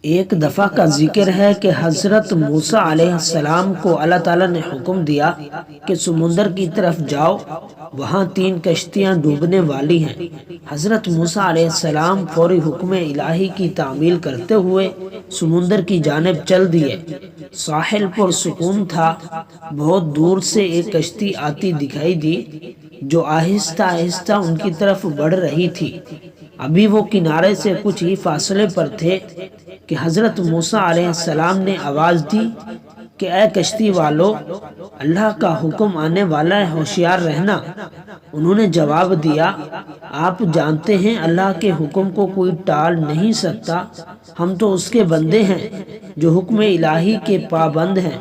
ایک دفعہ کا ذکر ہے کہ حضرت موسیٰ علیہ السلام کو اللہ تعالیٰ نے حکم دیا کہ سمندر کی طرف جاؤ، وہاں 3 کشتیاں ڈوبنے والی ہیں۔ حضرت موسیٰ علیہ السلام فوری حکم الہی کی تعمیل کرتے ہوئے سمندر کی جانب چل دیے۔ ساحل پر سکون تھا۔ بہت دور سے ایک کشتی آتی دکھائی دی جو آہستہ آہستہ ان کی طرف بڑھ رہی تھی۔ ابھی وہ کنارے سے کچھ ہی فاصلے پر تھے کہ حضرت موسیٰ علیہ السلام نے آواز دی کہ اے کشتی والو، اللہ کا حکم آنے والا ہے، ہوشیار رہنا۔ انہوں نے جواب دیا، آپ جانتے ہیں اللہ کے حکم کو کوئی ٹال نہیں سکتا، ہم تو اس کے بندے ہیں جو حکم الہی کے پابند ہیں۔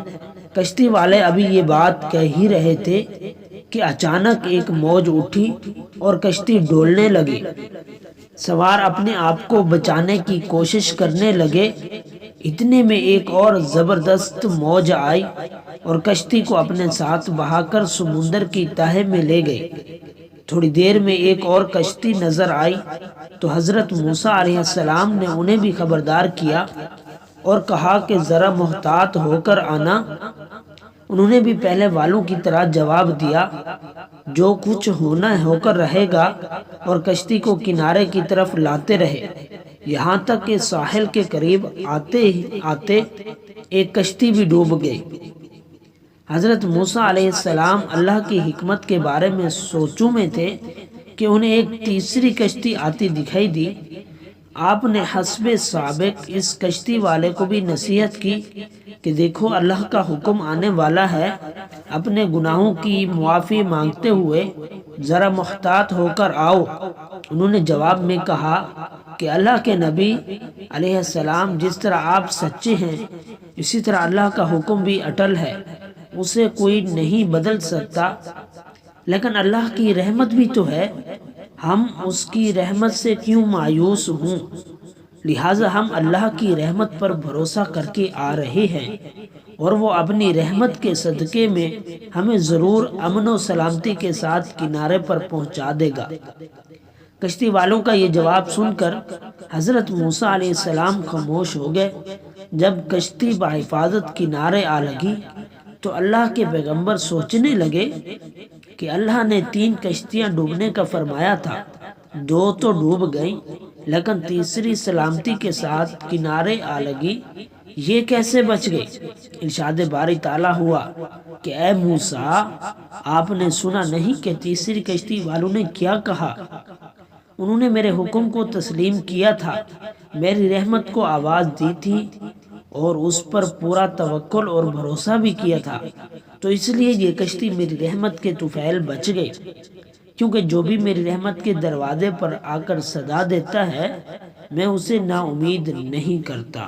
کشتی والے ابھی یہ بات کہہ ہی رہے تھے کہ اچانک ایک موج اٹھی اور کشتی ڈولنے لگی۔ سوار اپنے آپ کو بچانے کی کوشش کرنے لگے، اتنے میں ایک اور زبردست موج آئی اور کشتی کو اپنے ساتھ بہا کر سمندر کی تہہ میں لے گئی۔ تھوڑی دیر میں ایک اور کشتی نظر آئی تو حضرت موسیٰ علیہ السلام نے انہیں بھی خبردار کیا اور کہا کہ ذرا محتاط ہو کر آنا۔ انہوں نے بھی پہلے والوں کی طرح جواب دیا، جو کچھ ہونا ہے ہو کر رہے گا، اور کشتی کو کنارے کی طرف لاتے رہے، یہاں تک کہ ساحل کے قریب آتے ایک کشتی بھی ڈوب گئی۔ حضرت موسیٰ علیہ السلام اللہ کی حکمت کے بارے میں سوچوں میں تھے کہ انہیں ایک تیسری کشتی آتی دکھائی دی۔ آپ نے حسب سابق اس کشتی والے کو بھی نصیحت کی کہ دیکھو اللہ کا حکم آنے والا ہے، اپنے گناہوں کی معافی مانگتے ہوئے ذرا محتاط ہو کر آؤ۔ انہوں نے جواب میں کہا کہ اللہ کے نبی علیہ السلام، جس طرح آپ سچے ہیں اسی طرح اللہ کا حکم بھی اٹل ہے، اسے کوئی نہیں بدل سکتا، لیکن اللہ کی رحمت بھی تو ہے، ہم اس کی رحمت سے کیوں مایوس ہوں؟ لہٰذا ہم اللہ کی رحمت پر بھروسہ کر کے آ رہے ہیں اور وہ اپنی رحمت کے صدقے میں ہمیں ضرور امن و سلامتی کے ساتھ کنارے پر پہنچا دے گا۔ کشتی والوں کا یہ جواب سن کر حضرت موسیٰ علیہ السلام خاموش ہو گئے۔ جب کشتی بحفاظت کنارے آ لگی تو اللہ کے پیغمبر سوچنے لگے کہ اللہ نے 3 کشتیاں ڈوبنے کا فرمایا تھا، 2 تو ڈوب گئیں لیکن تیسری سلامتی کے ساتھ کنارے آ لگی، یہ کیسے بچ گئی؟ ارشاد باری تعالیٰ ہوا کہ اے موسیٰ، آپ نے سنا نہیں کہ تیسری کشتی والوں نے کیا کہا؟ انہوں نے میرے حکم کو تسلیم کیا تھا، میری رحمت کو آواز دی تھی اور اس پر پورا توکل اور بھروسہ بھی کیا تھا، تو اس لیے یہ کشتی میری رحمت کے طفیل بچ گئی، کیونکہ جو بھی میری رحمت کے دروازے پر آ کر صدا دیتا ہے میں اسے نا امید نہیں کرتا۔